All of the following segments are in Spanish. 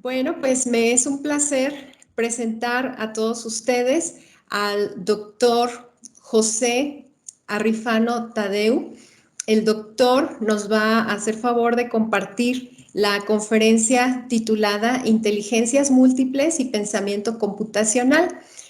Bueno, pues me es un placer presentar a todos ustedes al doctor José Arifano Tadeu. El doctor nos va a hacer favor de compartir la conferencia titulada Inteligencias Múltiples y Pensamiento Computacional.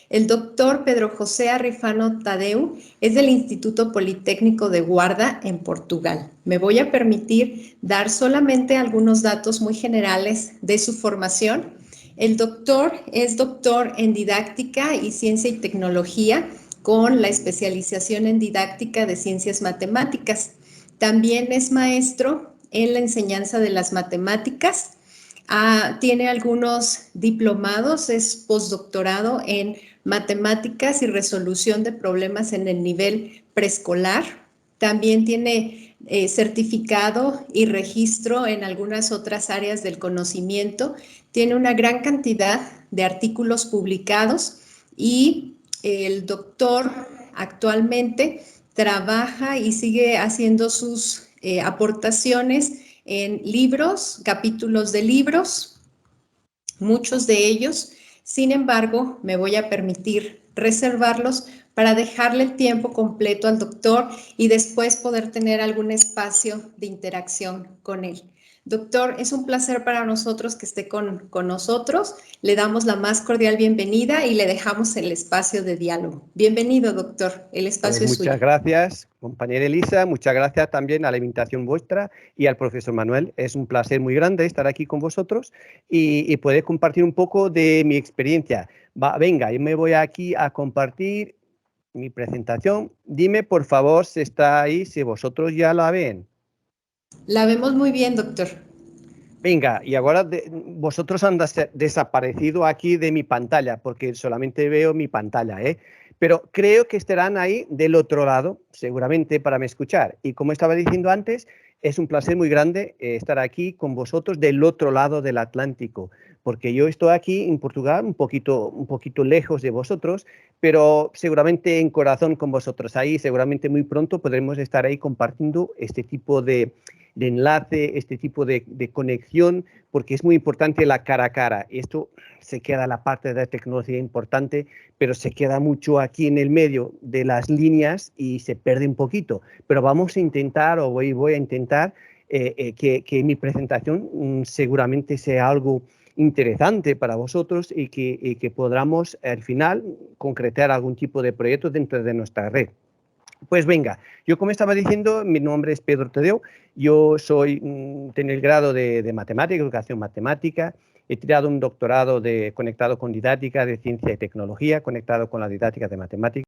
El doctor Pedro José Arifano Tadeu es del Instituto Politécnico de Guarda en Portugal. Me voy a permitir dar solamente algunos datos muy generales de su formación. El doctor es doctor en didáctica y ciencia y tecnología con la especialización en didáctica de ciencias matemáticas. También es maestro en la enseñanza de las matemáticas. Tiene algunos diplomados, es postdoctorado en matemáticas y resolución de problemas en el nivel preescolar. También tiene certificado y registro en algunas otras áreas del conocimiento. Tiene una gran cantidad de artículos publicados y el doctor actualmente trabaja y sigue haciendo sus aportaciones en libros, capítulos de libros, muchos de ellos. Sin embargo, me voy a permitir reservarlos para dejarle el tiempo completo al doctor y después poder tener algún espacio de interacción con él. Doctor, es un placer para nosotros que esté con nosotros. Le damos la más cordial bienvenida y le dejamos el espacio de diálogo. Bienvenido, doctor. El espacio Pues es suyo. muchas gracias, compañera Elisa. Muchas gracias también a la invitación vuestra y al profesor Manuel. Es un placer muy grande estar aquí con vosotros y poder compartir un poco de mi experiencia. Venga, yo me voy aquí a compartir mi presentación. Dime, por favor, si está ahí, si vosotros ya la ven. La vemos muy bien, doctor. Venga, y ahora vosotros han desaparecido aquí de mi pantalla, porque solamente veo mi pantalla, ¿eh? Pero creo que estarán ahí del otro lado, seguramente, para me escuchar. Y como estaba diciendo antes, es un placer muy grande estar aquí con vosotros del otro lado del Atlántico, porque yo estoy aquí en Portugal, un poquito lejos de vosotros, pero seguramente en corazón con vosotros. Ahí seguramente muy pronto podremos estar ahí compartiendo este tipo de enlace, este tipo de conexión, porque es muy importante la cara a cara. Esto se queda la parte de tecnología importante, pero se queda mucho aquí en el medio de las líneas y se pierde un poquito. Pero vamos a intentar, o voy a intentar, que mi presentación seguramente sea algo interesante para vosotros y que podamos al final concretar algún tipo de proyecto dentro de nuestra red. Pues venga, yo como estaba diciendo, mi nombre es Pedro Tadeu, yo tengo el grado de matemática, educación matemática, he tirado un doctorado conectado con didáctica de ciencia y tecnología, conectado con la didáctica de matemáticas.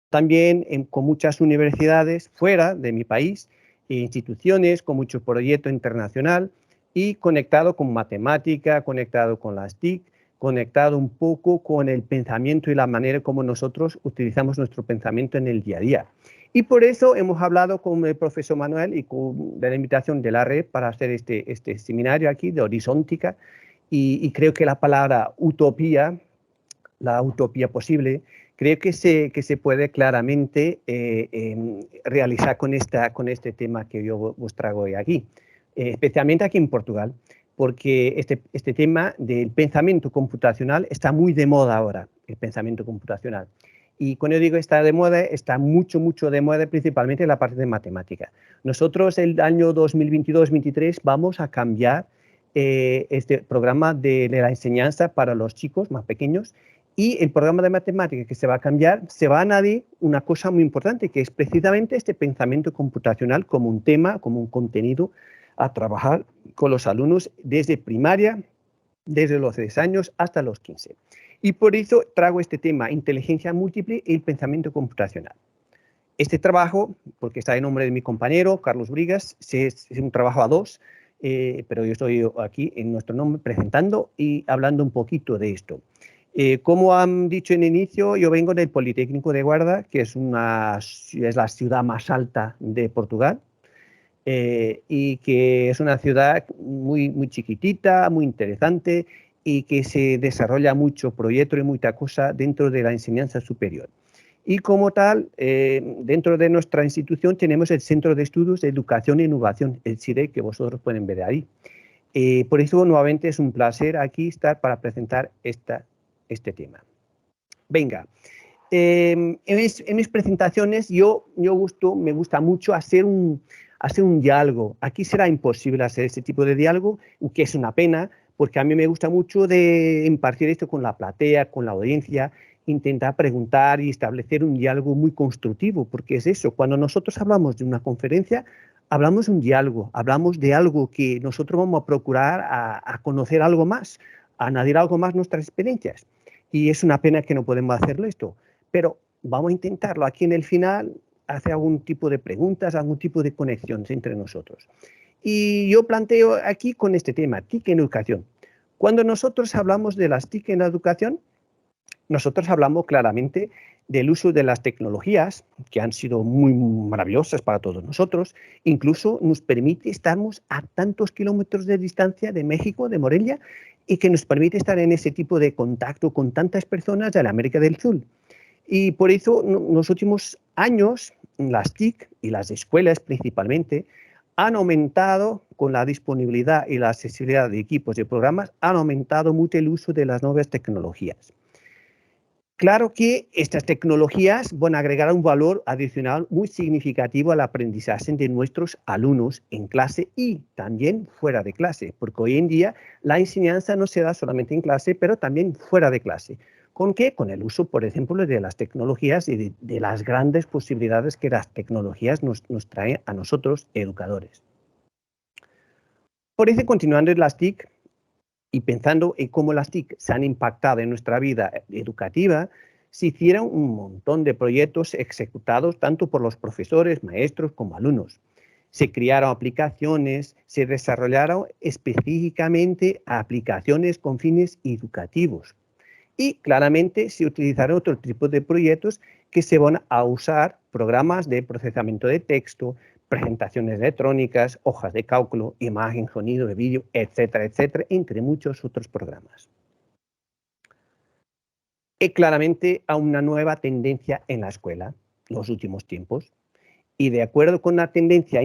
También con muchas universidades fuera de mi país, instituciones con mucho proyecto internacional y conectado con matemática, conectado con las TIC, conectado un poco con el pensamiento y la manera como nosotros utilizamos nuestro pensamiento en el día a día. Y por eso hemos hablado con el profesor Manuel y de la invitación de la red para hacer este seminario aquí de Horizontica y creo que la palabra utopía, la utopía posible, creo que se puede claramente realizar con este tema que yo os traigo hoy aquí, especialmente aquí en Portugal, porque este tema del pensamiento computacional está muy de moda ahora, el pensamiento computacional. Y cuando yo digo está de moda, está mucho de moda, principalmente en la parte de matemática. Nosotros el año 2022-2023 vamos a cambiar este programa de la enseñanza para los chicos más pequeños. Y el programa de matemáticas que se va a cambiar, se va a añadir una cosa muy importante, que es precisamente este pensamiento computacional como un tema, como un contenido a trabajar con los alumnos desde primaria, desde los 6 años hasta los 15. Y por eso traigo este tema, inteligencia múltiple y el pensamiento computacional. Este trabajo, porque está en nombre de mi compañero, Carlos Brigas, es un trabajo a dos, pero yo estoy aquí en nuestro nombre presentando y hablando un poquito de esto. Como han dicho en el inicio, yo vengo del Politécnico de Guarda, que es la ciudad más alta de Portugal, y que es una ciudad muy chiquitita, muy interesante, y que se desarrolla mucho proyecto y mucha cosa dentro de la enseñanza superior. Y como tal, dentro de nuestra institución tenemos el Centro de Estudios de Educación e Innovación, el CIDE, que vosotros pueden ver ahí. Por eso, nuevamente, es un placer aquí estar para presentar este tema. Venga, en mis presentaciones me gusta mucho hacer un diálogo. Aquí será imposible hacer este tipo de diálogo, que es una pena, porque a mí me gusta mucho de impartir esto con la platea, con la audiencia, intentar preguntar y establecer un diálogo muy constructivo, porque es eso, cuando nosotros hablamos de una conferencia, hablamos de un diálogo, hablamos de algo que nosotros vamos a procurar a conocer algo más, a añadir algo más a nuestras experiencias. Y es una pena que no podemos hacerlo esto, pero vamos a intentarlo. Aquí en el final hacer algún tipo de preguntas, algún tipo de conexión entre nosotros. Y yo planteo aquí con este tema, TIC en educación. Cuando nosotros hablamos de las TIC en la educación, nosotros hablamos claramente del uso de las tecnologías, que han sido muy maravillosas para todos nosotros. Incluso nos permite estarnos a tantos kilómetros de distancia de México, de Morelia, y que nos permite estar en ese tipo de contacto con tantas personas de la América del Sur. Y por eso, en los últimos años, las TIC y las escuelas principalmente han aumentado con la disponibilidad y la accesibilidad de equipos y programas, han aumentado mucho el uso de las nuevas tecnologías. Claro que estas tecnologías van a agregar un valor adicional muy significativo al aprendizaje de nuestros alumnos en clase y también fuera de clase, porque hoy en día la enseñanza no se da solamente en clase, pero también fuera de clase. ¿Con qué? Con el uso, por ejemplo, de las tecnologías y de las grandes posibilidades que las tecnologías nos traen a nosotros, educadores. Por eso, continuando en las TIC, y pensando en cómo las TIC se han impactado en nuestra vida educativa, se hicieron un montón de proyectos ejecutados tanto por los profesores, maestros como alumnos. Se crearon aplicaciones, se desarrollaron específicamente aplicaciones con fines educativos. Y claramente se utilizaron otro tipo de proyectos que se van a usar programas de procesamiento de texto, presentaciones electrónicas, hojas de cálculo, imagen, sonido, de vídeo, etcétera, etcétera, entre muchos otros programas. Y claramente a una nueva tendencia en la escuela en los últimos tiempos. Y de acuerdo con la tendencia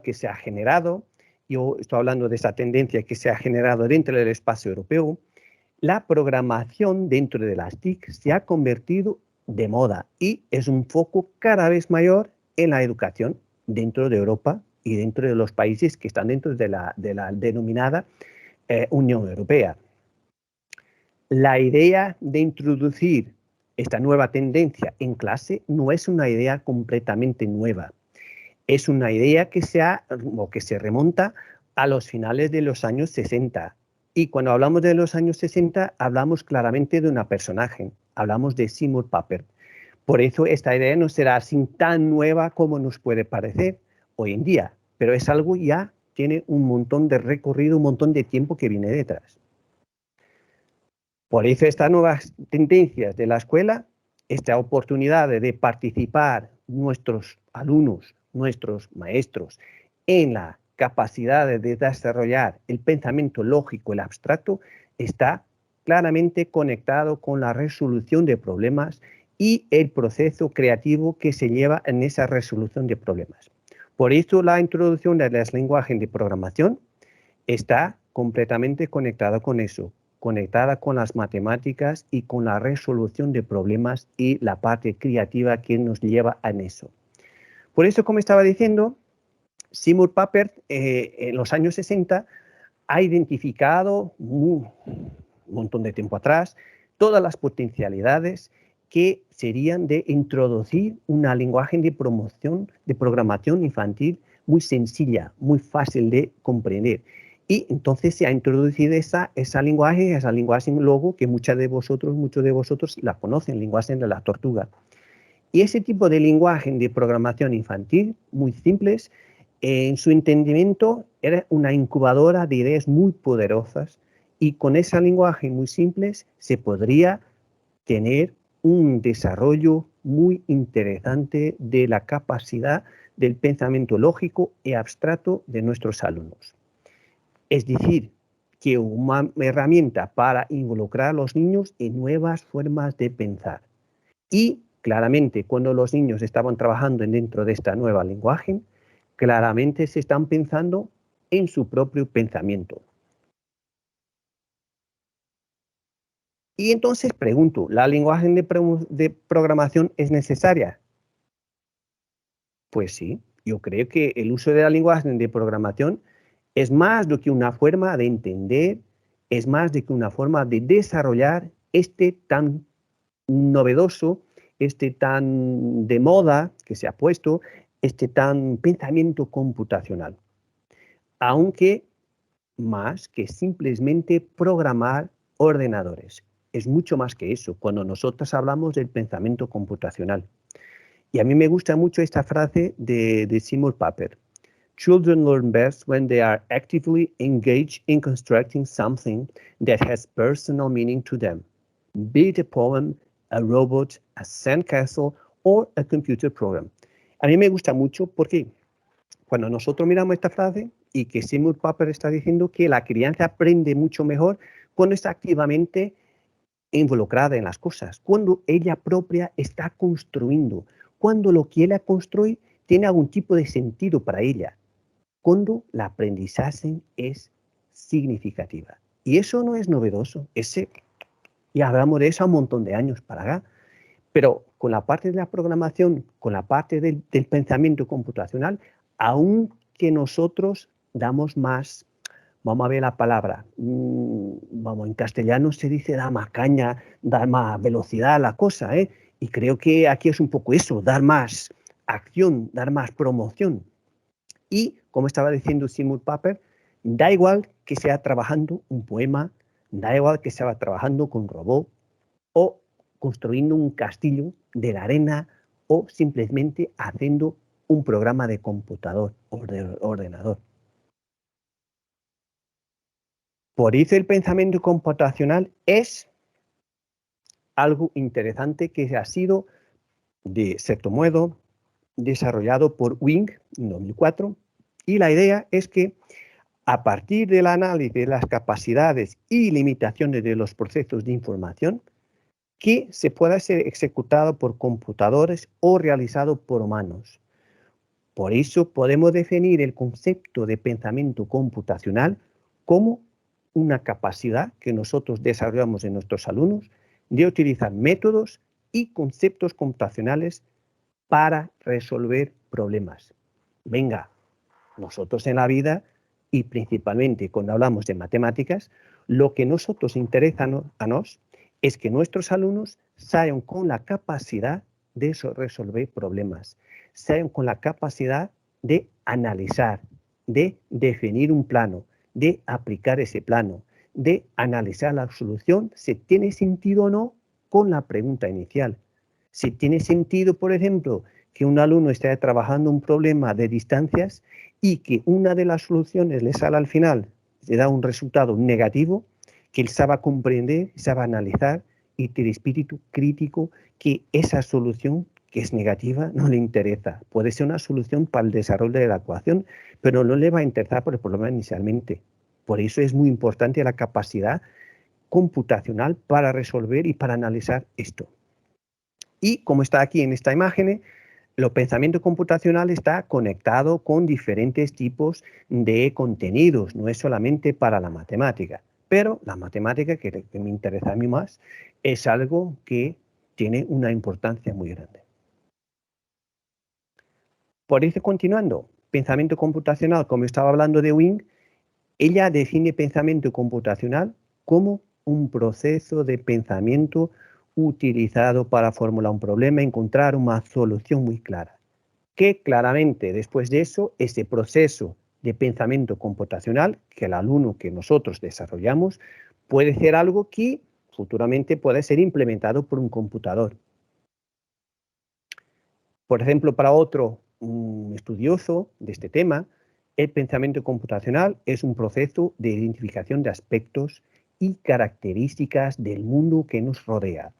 que se ha generado, yo estoy hablando de esa tendencia que se ha generado dentro del espacio europeo, la programación dentro de las TIC se ha convertido de moda y es un foco cada vez mayor en la educación dentro de Europa y dentro de los países que están dentro de la denominada Unión Europea. La idea de introducir esta nueva tendencia en clase no es una idea completamente nueva. Es una idea que se remonta a los finales de los años 60. Y cuando hablamos de los años 60, hablamos claramente de una personaje, hablamos de Seymour Papert. Por eso esta idea no será así tan nueva como nos puede parecer hoy en día, pero es algo ya tiene un montón de recorrido, un montón de tiempo que viene detrás. Por eso estas nuevas tendencias de la escuela, esta oportunidad de participar nuestros alumnos, nuestros maestros, en la capacidad de desarrollar el pensamiento lógico, el abstracto, está claramente conectado con la resolución de problemas y el proceso creativo que se lleva en esa resolución de problemas. Por eso la introducción de los lenguajes de programación está completamente conectada con eso, conectada con las matemáticas y con la resolución de problemas y la parte creativa que nos lleva a eso. Por eso, como estaba diciendo, Seymour Papert en los años 60 ha identificado un montón de tiempo atrás todas las potencialidades que serían de introducir un lenguaje de programación infantil muy sencilla, muy fácil de comprender. Y entonces se ha introducido esa lenguaje luego que muchos de vosotros la conocen, lenguaje de la tortuga. Y ese tipo de lenguaje de programación infantil, muy simples, en su entendimiento era una incubadora de ideas muy poderosas y con ese lenguaje muy simples se podría tener un desarrollo muy interesante de la capacidad del pensamiento lógico y abstracto de nuestros alumnos. Es decir, que una herramienta para involucrar a los niños en nuevas formas de pensar. Y claramente cuando los niños estaban trabajando dentro de esta nueva lenguaje, claramente se están pensando en su propio pensamiento. Y entonces pregunto, ¿la lenguaje de programación es necesaria? Pues sí, yo creo que el uso de la lenguaje de programación es más do que una forma de entender, es más de que una forma de desarrollar este tan novedoso, este tan de moda que se ha puesto, este tan pensamiento computacional. Aunque más que simplemente programar ordenadores. Es mucho más que eso cuando nosotros hablamos del pensamiento computacional. Y a mí me gusta mucho esta frase de Seymour Papert. Children learn best when they are actively engaged in constructing something that has personal meaning to them, be it a poem, a robot, a sandcastle or a computer program. A mí me gusta mucho porque cuando nosotros miramos esta frase y que Seymour Papert está diciendo que la crianza aprende mucho mejor cuando está activamente involucrada en las cosas, cuando ella propia está construyendo, cuando lo que ella construye tiene algún tipo de sentido para ella, cuando la aprendizaje es significativa. Y eso no es novedoso, y hablamos de eso un montón de años para acá, pero con la parte de la programación, con la parte del pensamiento computacional, aunque nosotros damos más, vamos a ver la palabra, vamos, en castellano se dice da más caña, dar más velocidad a la cosa, ¿eh? Y creo que aquí es un poco eso, dar más acción, dar más promoción. Y, como estaba diciendo Seymour Papert, da igual que sea trabajando un poema, da igual que sea trabajando con un robot o construyendo un castillo de la arena o simplemente haciendo un programa de computador o de ordenador. Por eso el pensamiento computacional es algo interesante que ha sido, de cierto modo, desarrollado por Wing en 2004, y la idea es que a partir del análisis de las capacidades y limitaciones de los procesos de información, que se pueda ser ejecutado por computadores o realizado por humanos. Por eso podemos definir el concepto de pensamiento computacional como una capacidad que nosotros desarrollamos en nuestros alumnos de utilizar métodos y conceptos computacionales para resolver problemas. Venga, nosotros en la vida y principalmente cuando hablamos de matemáticas, lo que nosotros interesa a nos es que nuestros alumnos sean con la capacidad de resolver problemas, sean con la capacidad de analizar, de definir un plano, de aplicar ese plano, de analizar la solución, si tiene sentido o no con la pregunta inicial. Si tiene sentido, por ejemplo, que un alumno esté trabajando un problema de distancias y que una de las soluciones le sale al final, le da un resultado negativo, que él sabe comprender, sabe analizar y tiene espíritu crítico, que esa solución que es negativa no le interesa. Puede ser una solución para el desarrollo de la ecuación, pero no le va a interesar por el problema inicialmente. Por eso es muy importante la capacidad computacional para resolver y para analizar esto. Y como está aquí en esta imagen, el pensamiento computacional está conectado con diferentes tipos de contenidos, no es solamente para la matemática, pero la matemática, que me interesa a mí más, es algo que tiene una importancia muy grande. Por eso, continuando, pensamiento computacional, como estaba hablando de Wing, ella define pensamiento computacional como un proceso de pensamiento utilizado para formular un problema, encontrar una solución muy clara. Que claramente después de eso, ese proceso de pensamiento computacional que el alumno que nosotros desarrollamos puede ser algo que futuramente puede ser implementado por un computador. Por ejemplo, para otro estudioso de este tema, el pensamiento computacional es un proceso de identificación de aspectos y características del mundo que nos rodea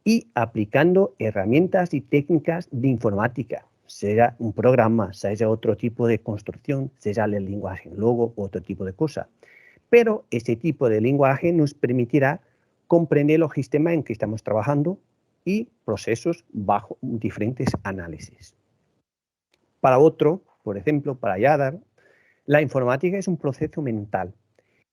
y aplicando herramientas y técnicas de informática, sea un programa, sea otro tipo de construcción, sea el lenguaje en logo u otro tipo de cosa. Pero este tipo de lenguaje nos permitirá comprender los sistemas en que estamos trabajando y procesos bajo diferentes análisis. Para otro, por ejemplo, para Yadar, La informática es un proceso mental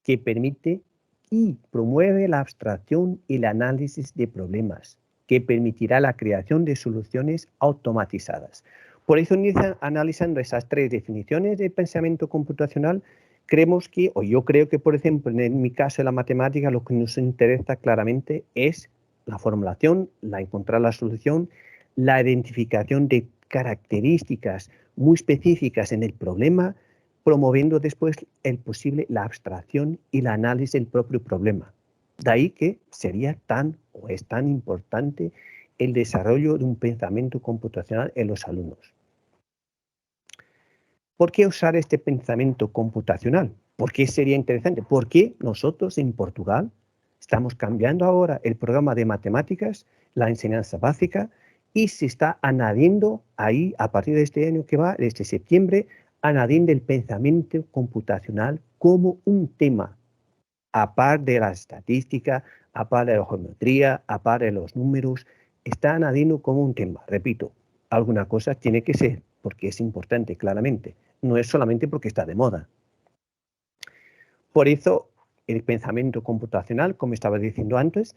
que permite y promueve la abstracción y el análisis de problemas, que permitirá la creación de soluciones automatizadas. Por eso, analizando esas tres definiciones de pensamiento computacional, creemos que, o yo creo que, por ejemplo, en mi caso de la matemática, lo que nos interesa claramente es la formulación, encontrar la solución, la identificación de características muy específicas en el problema, promoviendo después la abstracción y el análisis del propio problema. De ahí que sería es tan importante el desarrollo de un pensamiento computacional en los alumnos. ¿Por qué usar este pensamiento computacional? ¿Por qué sería interesante? Porque nosotros en Portugal estamos cambiando ahora el programa de matemáticas, la enseñanza básica, y se está añadiendo ahí, a partir de este año que va, desde septiembre, añadiendo el pensamiento computacional como un tema, aparte de la estadística, aparte de la geometría, aparte de los números, está añadiendo como un tema. Repito, alguna cosa tiene que ser, porque es importante, claramente. No es solamente porque está de moda. Por eso, el pensamiento computacional, como estaba diciendo antes,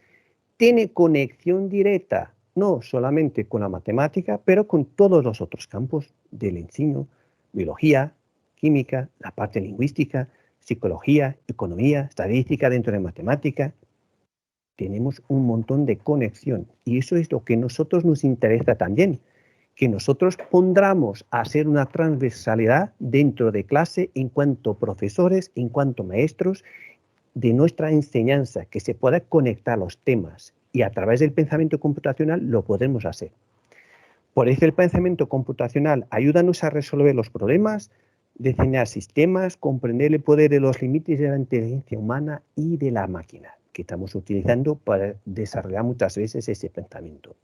tiene conexión directa, no solamente con la matemática, pero con todos los otros campos del enseño, biología, química, la parte lingüística, psicología, economía, estadística dentro de matemática. Tenemos un montón de conexión y eso es lo que a nosotros nos interesa también, que nosotros pondramos a hacer una transversalidad dentro de clase en cuanto profesores, en cuanto maestros de nuestra enseñanza, que se pueda conectar los temas y a través del pensamiento computacional lo podemos hacer. Por eso el pensamiento computacional ayúdanos a resolver los problemas, diseñar sistemas, comprender el poder de los límites de la inteligencia humana y de la máquina, que estamos utilizando para desarrollar muchas veces ese pensamiento.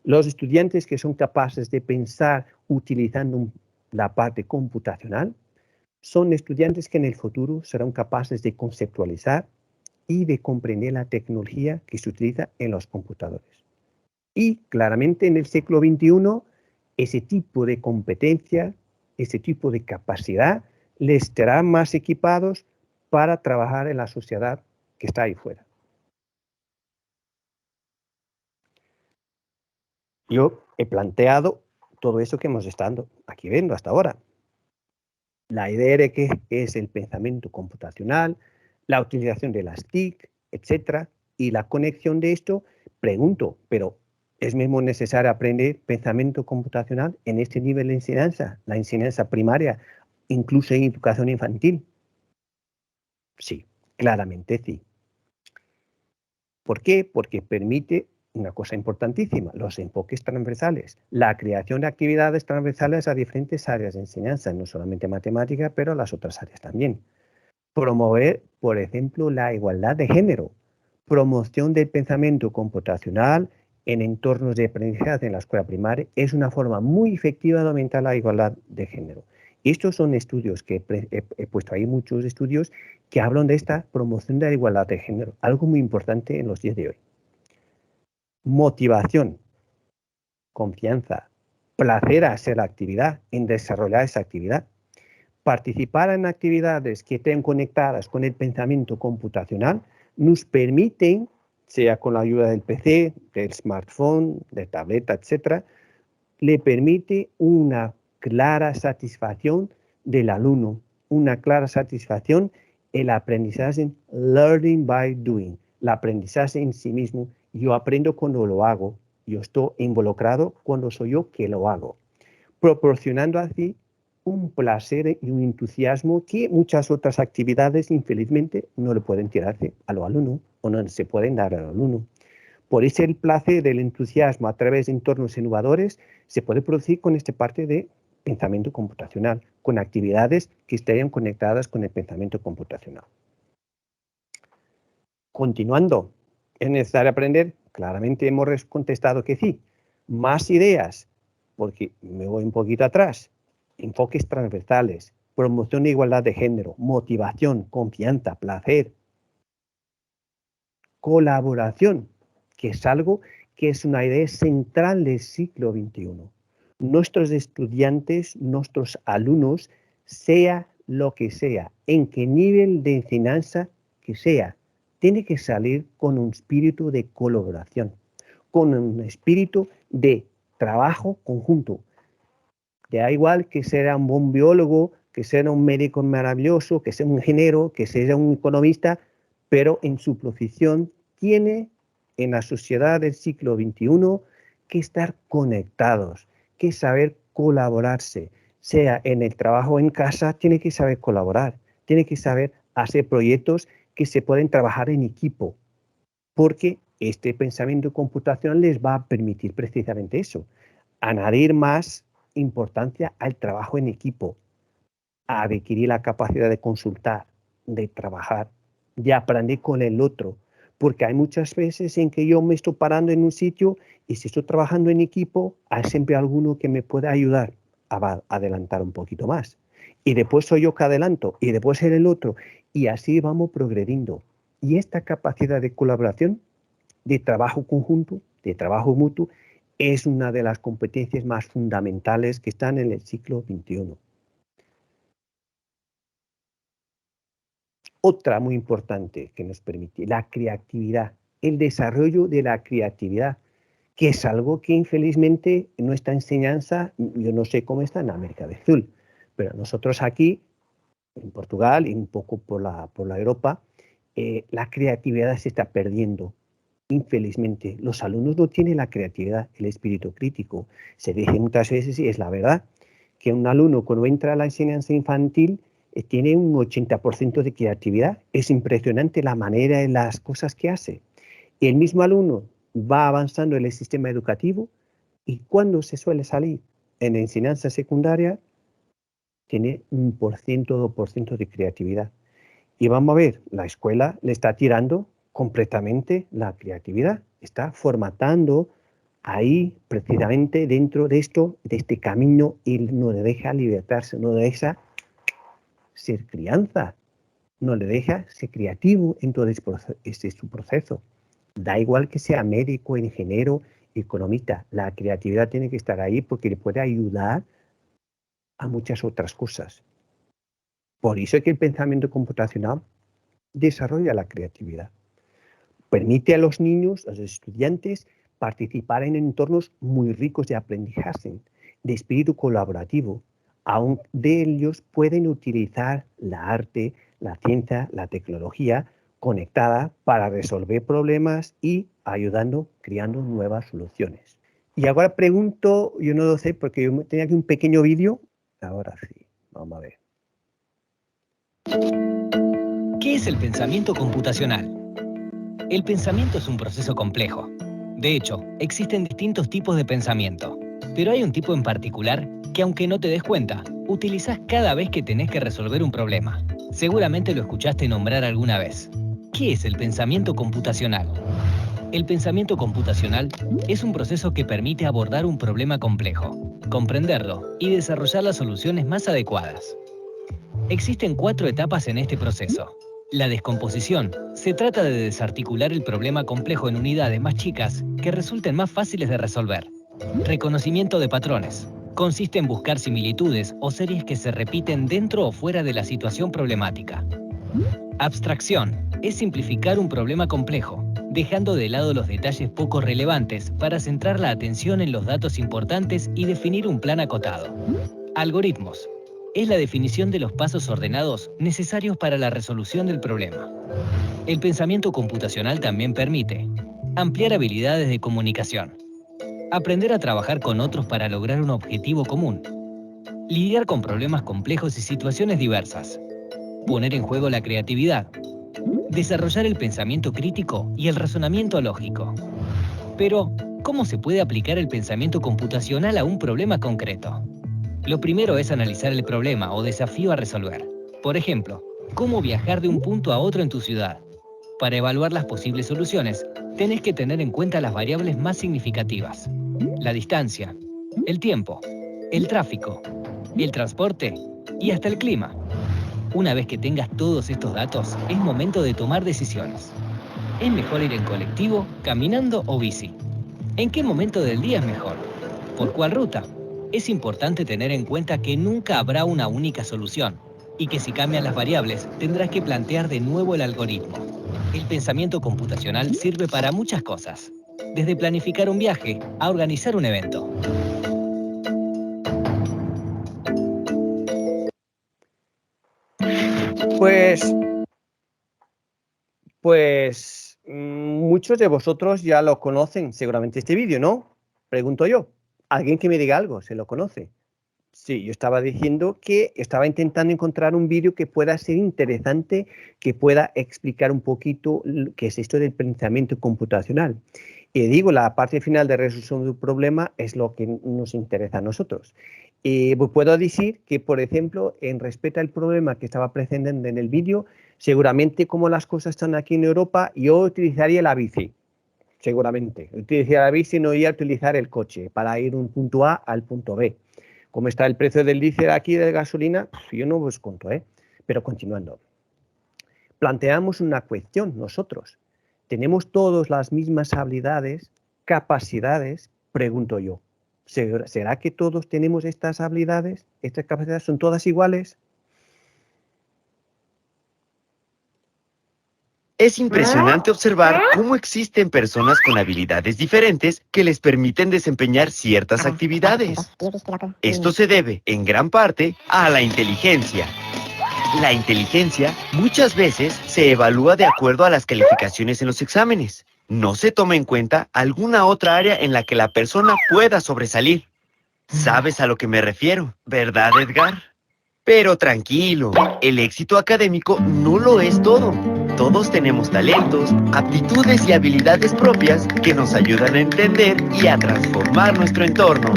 Los estudiantes que son capaces de pensar utilizando la parte computacional son estudiantes que en el futuro serán capaces de conceptualizar y de comprender la tecnología que se utiliza en los computadores. Y claramente en el siglo XXI, ese tipo de competencia, ese tipo de capacidad, les estará más equipados para trabajar en la sociedad que está ahí fuera. Yo he planteado todo eso que hemos estado aquí viendo hasta ahora. La idea de qué es el pensamiento computacional, la utilización de las TIC, etcétera, y la conexión de esto, pregunto, pero ¿es mismo necesario aprender pensamiento computacional en este nivel de enseñanza, la enseñanza primaria, incluso en educación infantil? Sí, claramente sí. ¿Por qué? Porque permite una cosa importantísima, los enfoques transversales, la creación de actividades transversales a diferentes áreas de enseñanza, no solamente matemática, pero a las otras áreas también. Promover, por ejemplo, la igualdad de género, promoción del pensamiento computacional en entornos de aprendizaje en la escuela primaria es una forma muy efectiva de aumentar la igualdad de género. Estos son estudios que he puesto ahí, muchos estudios que hablan de esta promoción de la igualdad de género, algo muy importante en los días de hoy. Motivación, confianza, placer a hacer la actividad, en desarrollar esa actividad. Participar en actividades que estén conectadas con el pensamiento computacional nos permiten, sea con la ayuda del PC, del smartphone, de tableta, etcétera, le permite una clara satisfacción del alumno, una clara satisfacción el aprendizaje learning by doing, el aprendizaje en sí mismo. Yo aprendo cuando lo hago, yo estoy involucrado cuando soy yo que lo hago, proporcionando así un placer y un entusiasmo que muchas otras actividades infelizmente no le pueden tirarse a los alumnos o no se pueden dar al alumno. Por eso el placer del entusiasmo a través de entornos innovadores se puede producir con esta parte de pensamiento computacional, con actividades que estén conectadas con el pensamiento computacional. Continuando, ¿es necesario aprender? Claramente hemos contestado que sí. Más ideas, porque me voy un poquito atrás. Enfoques transversales, promoción de igualdad de género, motivación, confianza, placer, colaboración, que es algo que es una idea central del siglo XXI. Nuestros estudiantes, nuestros alumnos, sea lo que sea, en qué nivel de enseñanza que sea, tiene que salir con un espíritu de colaboración, con un espíritu de trabajo conjunto. Da igual que sea un buen biólogo, que sea un médico maravilloso, que sea un ingeniero, que sea un economista, pero en su profesión tiene en la sociedad del siglo XXI que estar conectados, que saber colaborarse, sea en el trabajo o en casa, tiene que saber colaborar, tiene que saber hacer proyectos que se pueden trabajar en equipo, porque este pensamiento computacional les va a permitir precisamente eso, añadir más importancia al trabajo en equipo, a adquirir la capacidad de consultar, de trabajar, de aprender con el otro, porque hay muchas veces en que yo me estoy parando en un sitio y si estoy trabajando en equipo, hay siempre alguno que me pueda ayudar a adelantar un poquito más. Y después soy yo que adelanto y después el otro y así vamos progrediendo. Y esta capacidad de colaboración, de trabajo conjunto, de trabajo mutuo, es una de las competencias más fundamentales que están en el siglo XXI. Otra muy importante que nos permite, la creatividad, el desarrollo de la creatividad, que es algo que infelizmente nuestra enseñanza, yo no sé cómo está en América del Sur, pero nosotros aquí, en Portugal y un poco por la Europa, la creatividad se está perdiendo. Infelizmente, los alumnos no tienen la creatividad, el espíritu crítico. Se dice muchas veces, y es la verdad, que un alumno cuando entra a la enseñanza infantil tiene un 80% de creatividad. Es impresionante la manera y las cosas que hace. Y el mismo alumno va avanzando en el sistema educativo y cuando se suele salir en la enseñanza secundaria, tiene 1% o 2% de creatividad. Y vamos a ver, la escuela le está tirando completamente la creatividad, está formatando ahí precisamente dentro de esto, de este camino, y no le deja libertarse, no le deja ser crianza, no le deja ser creativo en todo este su proceso. Da igual que sea médico, ingeniero, economista, la creatividad tiene que estar ahí porque le puede ayudar a muchas otras cosas. Por eso es que el pensamiento computacional desarrolla la creatividad. Permite a los niños, a los estudiantes, participar en entornos muy ricos de aprendizaje, de espíritu colaborativo. Aún de ellos pueden utilizar la arte, la ciencia, la tecnología conectada para resolver problemas y ayudando, creando nuevas soluciones. Y ahora pregunto, yo no lo sé porque yo tenía aquí un pequeño vídeo. Ahora sí, vamos a ver. ¿Qué es el pensamiento computacional? El pensamiento es un proceso complejo. De hecho, existen distintos tipos de pensamiento, pero hay un tipo en particular que, aunque no te des cuenta, utilizás cada vez que tenés que resolver un problema. Seguramente lo escuchaste nombrar alguna vez. ¿Qué es el pensamiento computacional? El pensamiento computacional es un proceso que permite abordar un problema complejo, comprenderlo y desarrollar las soluciones más adecuadas. Existen 4 etapas en este proceso. La descomposición se trata de desarticular el problema complejo en unidades más chicas que resulten más fáciles de resolver. Reconocimiento de patrones. Consiste en buscar similitudes o series que se repiten dentro o fuera de la situación problemática. Abstracción. Es simplificar un problema complejo, dejando de lado los detalles poco relevantes para centrar la atención en los datos importantes y definir un plan acotado. Algoritmos. Es la definición de los pasos ordenados necesarios para la resolución del problema. El pensamiento computacional también permite ampliar habilidades de comunicación, aprender a trabajar con otros para lograr un objetivo común, lidiar con problemas complejos y situaciones diversas, poner en juego la creatividad, desarrollar el pensamiento crítico y el razonamiento lógico. Pero, ¿cómo se puede aplicar el pensamiento computacional a un problema concreto? Lo primero es analizar el problema o desafío a resolver. Por ejemplo, ¿cómo viajar de un punto a otro en tu ciudad? Para evaluar las posibles soluciones, tenés que tener en cuenta las variables más significativas: la distancia, el tiempo, el tráfico, el transporte y hasta el clima. Una vez que tengas todos estos datos, es momento de tomar decisiones. ¿Es mejor ir en colectivo, caminando o bici? ¿En qué momento del día es mejor? ¿Por cuál ruta? Es importante tener en cuenta que nunca habrá una única solución. y que si cambian las variables, tendrás que plantear de nuevo el algoritmo. El pensamiento computacional sirve para muchas cosas, desde planificar un viaje a organizar un evento. Pues muchos de vosotros ya lo conocen seguramente este vídeo, ¿no? Pregunto yo. ¿Alguien que me diga algo se lo conoce? Sí, yo estaba diciendo que estaba intentando encontrar un vídeo que pueda ser interesante, que pueda explicar un poquito qué es esto del pensamiento computacional. Y digo, la parte final de resolución de un problema es lo que nos interesa a nosotros. Pues puedo decir que, por ejemplo, en respecto al problema que estaba presentando en el vídeo, seguramente como las cosas están aquí en Europa, yo utilizaría la bici. Seguramente. Utilizaría la bici, no iría a utilizar el coche para ir de un punto A al punto B. Como está el precio del diésel aquí de gasolina, yo no os conto, ¿eh? Pero continuando. Planteamos una cuestión nosotros. ¿Tenemos todos las mismas habilidades, capacidades? Pregunto yo. ¿Será que todos tenemos estas habilidades? ¿Estas capacidades son todas iguales? Es impresionante observar cómo existen personas con habilidades diferentes que les permiten desempeñar ciertas actividades. Esto se debe, en gran parte, a la inteligencia. La inteligencia muchas veces se evalúa de acuerdo a las calificaciones en los exámenes. No se toma en cuenta alguna otra área en la que la persona pueda sobresalir. ¿Sabes a lo que me refiero, verdad, Edgar? Pero tranquilo, el éxito académico no lo es todo. Todos tenemos talentos, aptitudes y habilidades propias que nos ayudan a entender y a transformar nuestro entorno.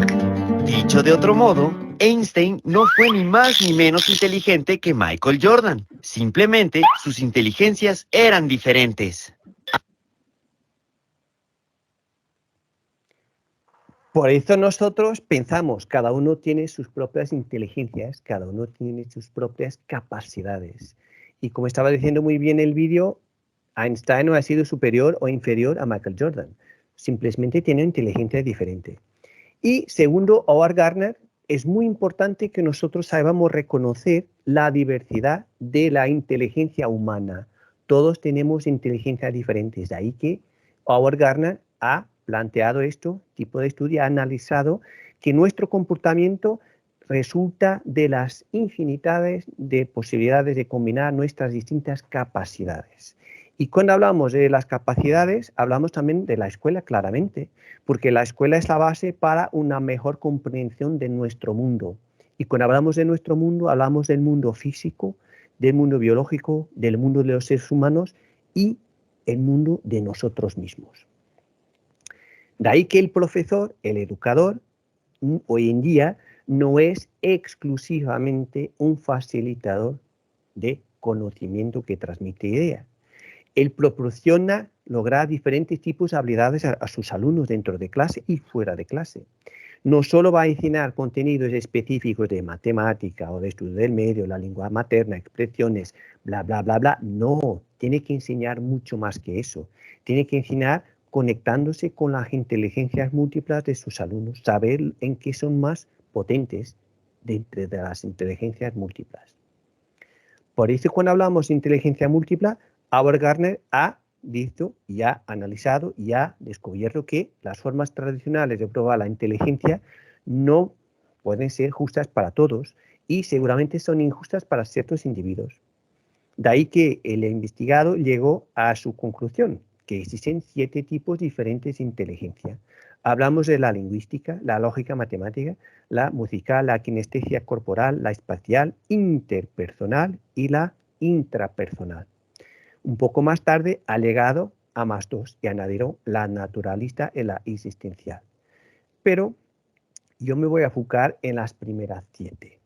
Dicho de otro modo, Einstein no fue ni más ni menos inteligente que Michael Jordan. Simplemente, sus inteligencias eran diferentes. Por eso nosotros pensamos, cada uno tiene sus propias inteligencias, cada uno tiene sus propias capacidades. Y como estaba diciendo muy bien el vídeo, Einstein no ha sido superior o inferior a Michael Jordan. Simplemente tiene una inteligencia diferente. Y segundo, Howard Gardner, es muy importante que nosotros saibamos reconocer la diversidad de la inteligencia humana. Todos tenemos inteligencias diferentes. De ahí que Howard Gardner ha planteado esto, tipo de estudio, ha analizado que nuestro comportamiento resulta de las infinidades de posibilidades de combinar nuestras distintas capacidades. Y cuando hablamos de las capacidades, hablamos también de la escuela, claramente, porque la escuela es la base para una mejor comprensión de nuestro mundo. Y cuando hablamos de nuestro mundo, hablamos del mundo físico, del mundo biológico, del mundo de los seres humanos y el mundo de nosotros mismos. De ahí que el profesor, el educador, hoy en día no es exclusivamente un facilitador de conocimiento que transmite ideas. Él proporciona lograr diferentes tipos de habilidades a sus alumnos dentro de clase y fuera de clase. No solo va a enseñar contenidos específicos de matemática o de estudio del medio, la lengua materna, expresiones, bla, bla, bla, bla. No, tiene que enseñar mucho más que eso. Tiene que enseñar conectándose con las inteligencias múltiples de sus alumnos, saber en qué son más potentes dentro de las inteligencias múltiples. Por eso cuando hablamos de inteligencia múltiple, Howard Gardner ha dicho y ha analizado y ha descubierto que las formas tradicionales de probar la inteligencia no pueden ser justas para todos y seguramente son injustas para ciertos individuos. De ahí que el investigado llegó a su conclusión, que existen 7 tipos diferentes de inteligencia. Hablamos de la lingüística, la lógica matemática, la musical, la kinestesia corporal, la espacial, interpersonal y la intrapersonal. Un poco más tarde ha llegado a más 2 y añadieron la naturalista y la existencial. Pero yo me voy a enfocar en las primeras 7.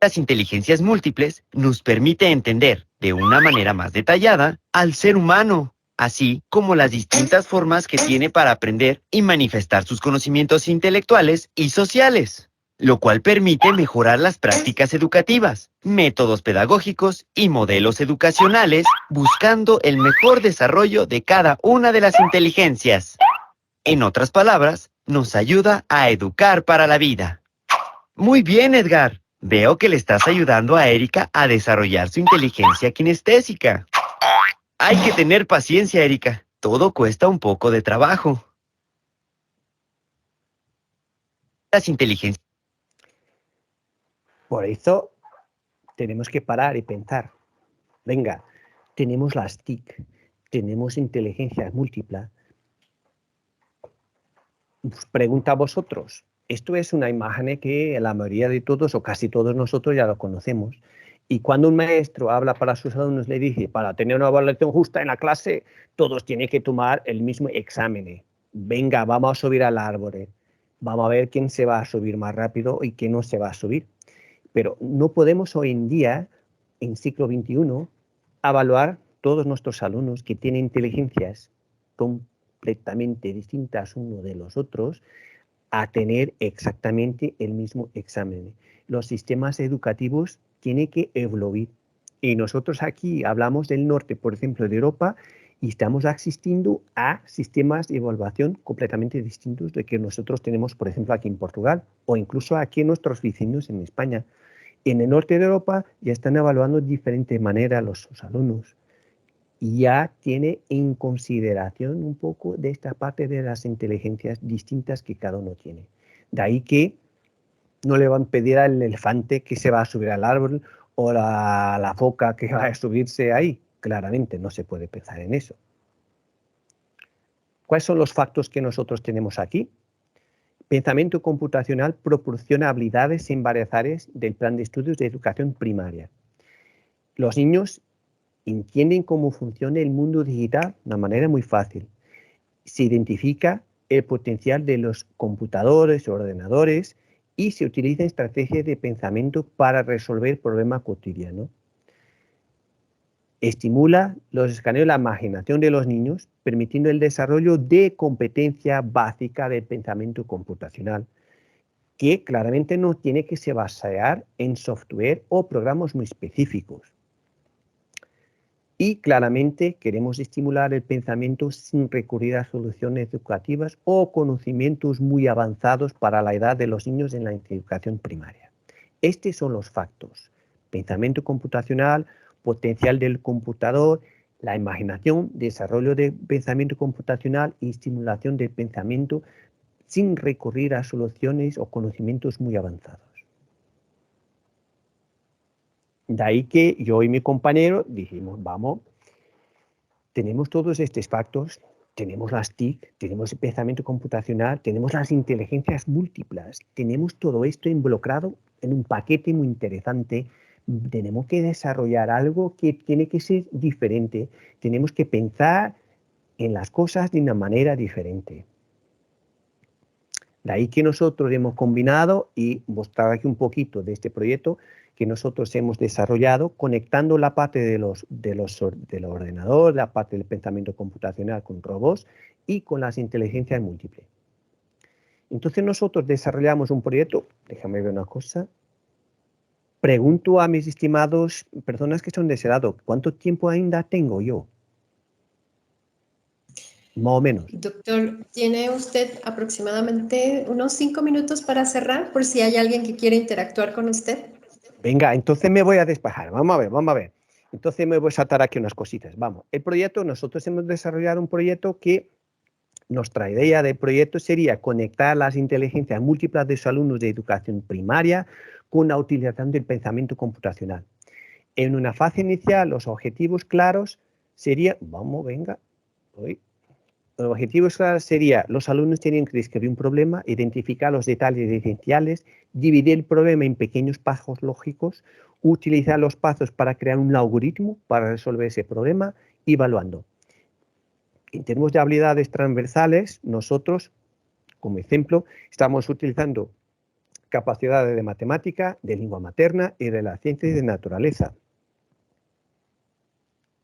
Las inteligencias múltiples nos permite entender de una manera más detallada al ser humano, así como las distintas formas que tiene para aprender y manifestar sus conocimientos intelectuales y sociales, lo cual permite mejorar las prácticas educativas, métodos pedagógicos y modelos educacionales, buscando el mejor desarrollo de cada una de las inteligencias. En otras palabras, nos ayuda a educar para la vida. Muy bien, Edgar. Veo que le estás ayudando a Erika a desarrollar su inteligencia kinestésica. Hay que tener paciencia, Erika. Todo cuesta un poco de trabajo. Las inteligencias. Por eso tenemos que parar y pensar. Venga, tenemos las TIC, tenemos inteligencia múltiples. Pregunta a vosotros. Esto es una imagen que la mayoría de todos o casi todos nosotros ya lo conocemos. Y cuando un maestro habla para sus alumnos, le dice, para tener una evaluación justa en la clase, todos tienen que tomar el mismo examen. Venga, vamos a subir al árbol. Vamos a ver quién se va a subir más rápido y quién no se va a subir. Pero no podemos hoy en día, en siglo XXI, evaluar todos nuestros alumnos que tienen inteligencias completamente distintas uno de los otros a tener exactamente el mismo examen. Los sistemas educativos tienen que evoluir. Y nosotros aquí hablamos del norte, por ejemplo, de Europa, y estamos asistiendo a sistemas de evaluación completamente distintos de que nosotros tenemos, por ejemplo, aquí en Portugal o incluso aquí en nuestros vecinos en España. En el norte de Europa ya están evaluando de diferente manera a los alumnos. Y ya tiene en consideración un poco de esta parte de las inteligencias distintas que cada uno tiene. De ahí que no le van a pedir al elefante que se va a subir al árbol o la foca que va a subirse ahí. Claramente no se puede pensar en eso. ¿Cuáles son los factos que nosotros tenemos aquí? Pensamiento computacional proporciona habilidades en varias áreas del plan de estudios de educación primaria. Los niños entienden cómo funciona el mundo digital de una manera muy fácil. Se identifica el potencial de los computadores o ordenadores y se utilizan estrategias de pensamiento para resolver problemas cotidianos. Estimula los escaneos de la imaginación de los niños, permitiendo el desarrollo de competencia básica del pensamiento computacional, que claramente no tiene que se basar en software o programas muy específicos. Y claramente queremos estimular el pensamiento sin recurrir a soluciones educativas o conocimientos muy avanzados para la edad de los niños en la educación primaria. Estos son los factos: pensamiento computacional, potencial del computador, la imaginación, desarrollo de pensamiento computacional y estimulación del pensamiento sin recurrir a soluciones o conocimientos muy avanzados. De ahí que yo y mi compañero dijimos, vamos, tenemos todos estos factos, tenemos las TIC, tenemos el pensamiento computacional, tenemos las inteligencias múltiples, tenemos todo esto involucrado en un paquete muy interesante. Tenemos que desarrollar algo que tiene que ser diferente, tenemos que pensar en las cosas de una manera diferente. De ahí que nosotros hemos combinado y mostrar aquí un poquito de este proyecto que nosotros hemos desarrollado conectando la parte del ordenador, la parte del pensamiento computacional con robots y con las inteligencias múltiples. Entonces nosotros desarrollamos un proyecto, déjame ver una cosa, pregunto a mis estimados personas que son de ese lado, ¿cuánto tiempo ainda tengo yo? Más o menos. Doctor, ¿tiene usted aproximadamente unos 5 minutos para cerrar, por si hay alguien que quiere interactuar con usted? Venga, entonces me voy a despejar. Vamos a ver, vamos a ver. Entonces me voy a saltar aquí unas cositas. Vamos, el proyecto, nosotros hemos desarrollado un proyecto que nuestra idea del proyecto sería conectar las inteligencias múltiples de los alumnos de educación primaria con la utilización del pensamiento computacional. En una fase inicial, los objetivos claros serían, vamos, venga, los objetivos claros serían, los alumnos tenían que describir un problema, identificar los detalles esenciales, dividir el problema en pequeños pasos lógicos, utilizar los pasos para crear un algoritmo para resolver ese problema, evaluando. En términos de habilidades transversales, nosotros, como ejemplo, estamos utilizando capacidades de matemática, de lengua materna y de las ciencias de naturaleza.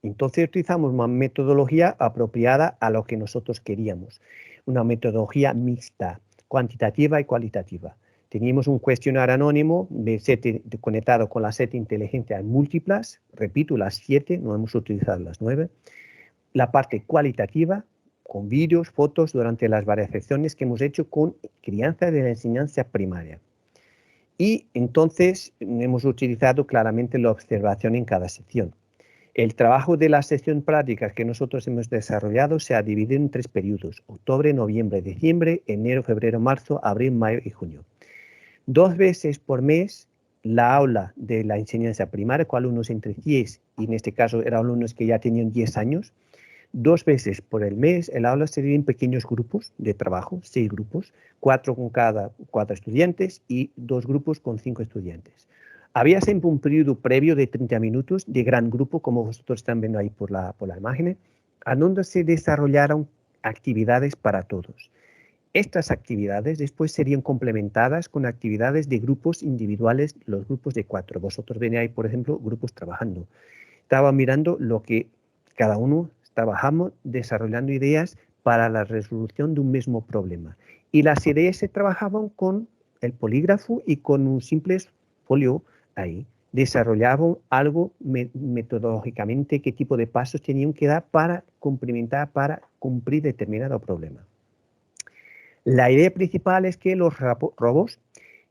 Entonces utilizamos una metodología apropiada a lo que nosotros queríamos, una metodología mixta, cuantitativa y cualitativa. Teníamos un cuestionario anónimo conectado con las 7 inteligencias múltiples, repito, las 7, no hemos utilizado las 9. La parte cualitativa, con vídeos, fotos, durante las varias secciones que hemos hecho con crianza de la enseñanza primaria. Y entonces hemos utilizado claramente la observación en cada sección. El trabajo de la sección prácticas que nosotros hemos desarrollado se ha dividido en 3 periodos: octubre, noviembre, diciembre, enero, febrero, marzo, abril, mayo y junio. 2 veces por mes la aula de la enseñanza primaria con alumnos entre 10 y en este caso eran alumnos que ya tenían 10 años. 2 veces por el mes el aula se divide en pequeños grupos de trabajo, 6 grupos, 4 con cada 4 estudiantes y 2 grupos con 5 estudiantes. Había siempre un periodo previo de 30 minutos de gran grupo, como vosotros están viendo ahí por la imagen, a donde se desarrollaron actividades para todos. Estas actividades después serían complementadas con actividades de grupos individuales, los grupos de 4. Vosotros ven ahí, por ejemplo, grupos trabajando. Estaba mirando lo que cada uno trabajamos desarrollando ideas para la resolución de un mismo problema. Y las ideas se trabajaban con el polígrafo y con un simple folio ahí. Desarrollaban algo metodológicamente, qué tipo de pasos tenían que dar para complementar, para cumplir determinado problema. La idea principal es que los robots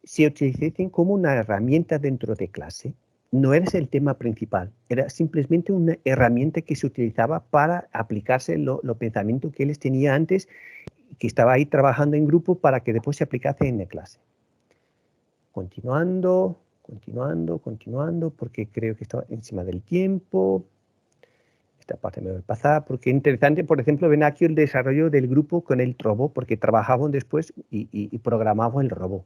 se utilicen como una herramienta dentro de clase. No era el tema principal, era simplemente una herramienta que se utilizaba para aplicarse los pensamientos que él tenía antes, que estaba ahí trabajando en grupo para que después se aplicase en la clase. Continuando, porque creo que estaba encima del tiempo. Esta parte me voy a pasar, porque es interesante, por ejemplo, ven aquí el desarrollo del grupo con el robot, porque trabajaban después y programaban el robot.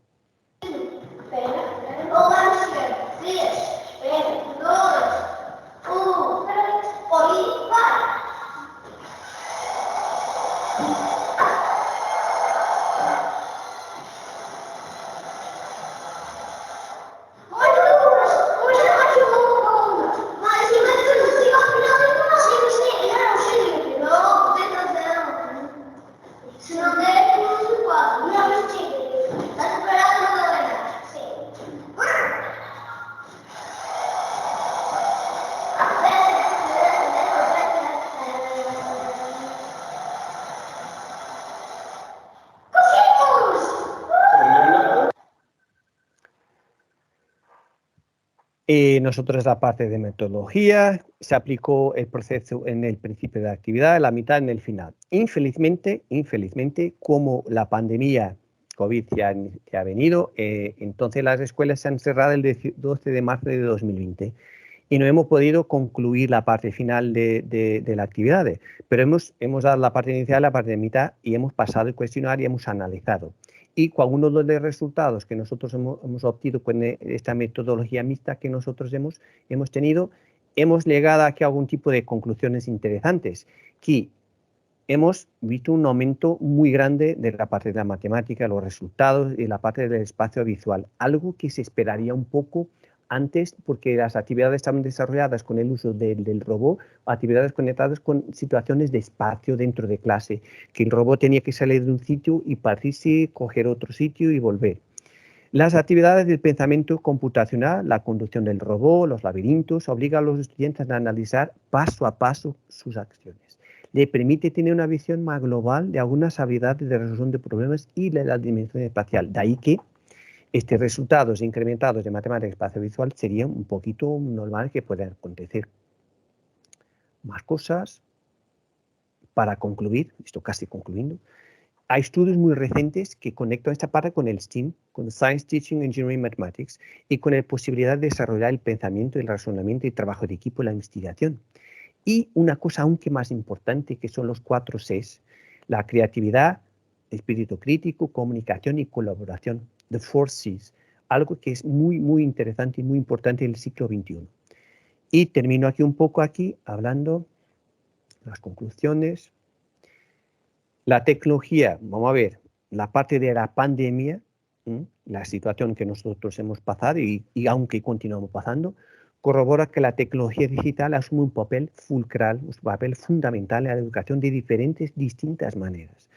Nosotros la parte de metodología, se aplicó el proceso en el principio de la actividad, en la mitad, en el final. Infelizmente, como la pandemia COVID ya ha venido, entonces las escuelas se han cerrado el 12 de marzo de 2020 y no hemos podido concluir la parte final de la actividad, pero hemos dado la parte inicial, la parte de mitad y hemos pasado el cuestionario y hemos analizado. Y con uno de los resultados que nosotros hemos obtenido con esta metodología mixta que nosotros hemos tenido, hemos llegado aquí a algún tipo de conclusiones interesantes, que hemos visto un aumento muy grande de la parte de la matemática, los resultados y la parte del espacio visual, algo que se esperaría un poco antes porque las actividades estaban desarrolladas con el uso del robot, actividades conectadas con situaciones de espacio dentro de clase, que el robot tenía que salir de un sitio y partirse, coger otro sitio y volver. Las actividades del pensamiento computacional, la conducción del robot, los laberintos, obligan a los estudiantes a analizar paso a paso sus acciones. Le permite tener una visión más global de algunas habilidades de resolución de problemas y de la dimensión espacial. De ahí que estos resultados incrementados de matemática espacio visual serían un poquito normal que puedan acontecer. Más cosas. Para concluir, esto casi concluyendo, hay estudios muy recientes que conectan esta parte con el STEAM, con Science, Teaching, Engineering, Mathematics, y con la posibilidad de desarrollar el pensamiento, el razonamiento y el trabajo de equipo en la investigación. Y una cosa aún que más importante, que son los 4 Cs, la creatividad, espíritu crítico, comunicación y colaboración. The 4 Cs, algo que es muy, muy interesante y muy importante en el siglo XXI. Y termino aquí un poco hablando las conclusiones. La tecnología, vamos a ver, la parte de la pandemia, la situación que nosotros hemos pasado y aunque continuamos pasando, corrobora que la tecnología digital asume un papel fulcral, un papel fundamental en la educación de distintas maneras.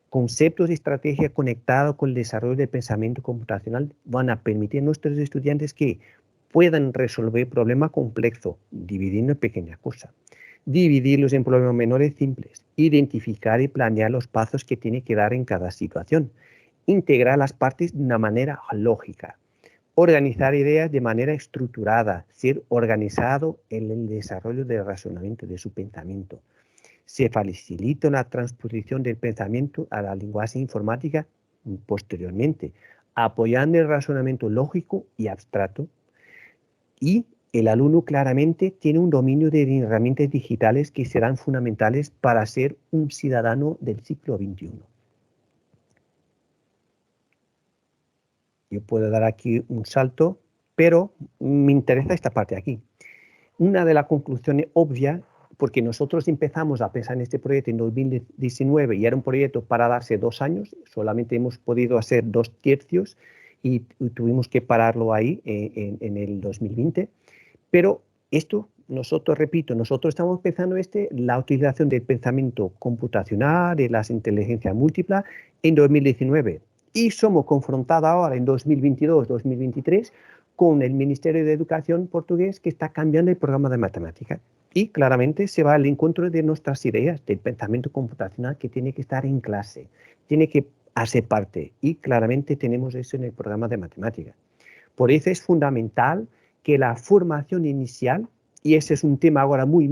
Conceptos y estrategias conectados con el desarrollo del pensamiento computacional van a permitir a nuestros estudiantes que puedan resolver problemas complejos, dividiendo en pequeñas cosas, dividirlos en problemas menores simples, identificar y planear los pasos que tiene que dar en cada situación, integrar las partes de una manera lógica, organizar ideas de manera estructurada, ser organizado en el desarrollo del razonamiento, de su pensamiento. Se facilita una transposición del pensamiento a la lenguaje informática posteriormente, apoyando el razonamiento lógico y abstracto, y el alumno claramente tiene un dominio de herramientas digitales que serán fundamentales para ser un ciudadano del siglo XXI. Yo puedo dar aquí un salto, pero me interesa esta parte aquí. Una de las conclusiones obvias, porque nosotros empezamos a pensar en este proyecto en 2019 y era un proyecto para darse 2 años, solamente hemos podido hacer 2 tercios y tuvimos que pararlo ahí en el 2020. Pero esto, repito, nosotros estamos pensando la utilización del pensamiento computacional, de las inteligencias múltiples en 2019. Y somos confrontados ahora en 2022-2023 con el Ministerio de Educación portugués que está cambiando el programa de matemáticas. Y claramente se va al encuentro de nuestras ideas del pensamiento computacional que tiene que estar en clase, tiene que hacer parte. Y claramente tenemos eso en el programa de matemáticas. Por eso es fundamental que la formación inicial, y ese es un tema ahora muy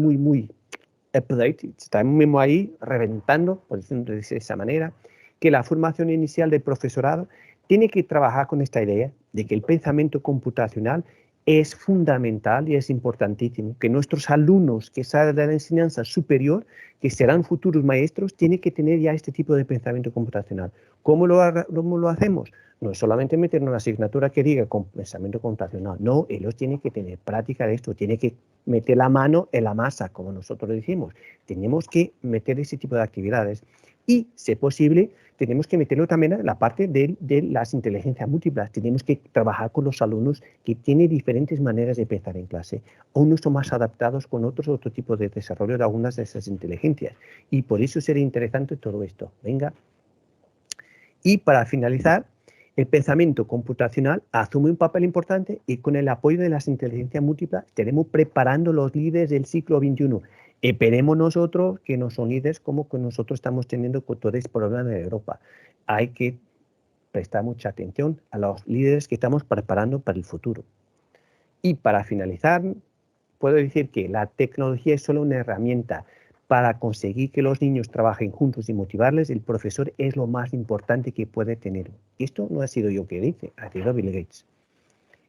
update, está mismo ahí reventando, por decirlo de esa manera, que la formación inicial del profesorado tiene que trabajar con esta idea de que el pensamiento computacional es fundamental y es importantísimo, que nuestros alumnos que salen de la enseñanza superior, que serán futuros maestros, tienen que tener ya este tipo de pensamiento computacional. ¿Cómo lo hacemos? No es solamente meter una asignatura que diga con pensamiento computacional, no, ellos tienen que tener práctica de esto, tienen que meter la mano en la masa, como nosotros decimos. Tenemos que meter ese tipo de actividades y, si es posible, tenemos que meterlo también en la parte de las inteligencias múltiples. Tenemos que trabajar con los alumnos que tienen diferentes maneras de pensar en clase. Unos son más adaptados con otro tipo de desarrollo de algunas de esas inteligencias. Y por eso sería interesante todo esto. Venga. Y para finalizar, el pensamiento computacional asume un papel importante y con el apoyo de las inteligencias múltiples estaremos preparando los líderes del siglo XXI. Esperemos nosotros que no son líderes como que nosotros estamos teniendo con todo este problema de Europa. Hay que prestar mucha atención a los líderes que estamos preparando para el futuro. Y para finalizar, puedo decir que la tecnología es solo una herramienta. Para conseguir que los niños trabajen juntos y motivarles, el profesor es lo más importante que puede tener. Esto no ha sido yo que dice, ha sido Bill Gates.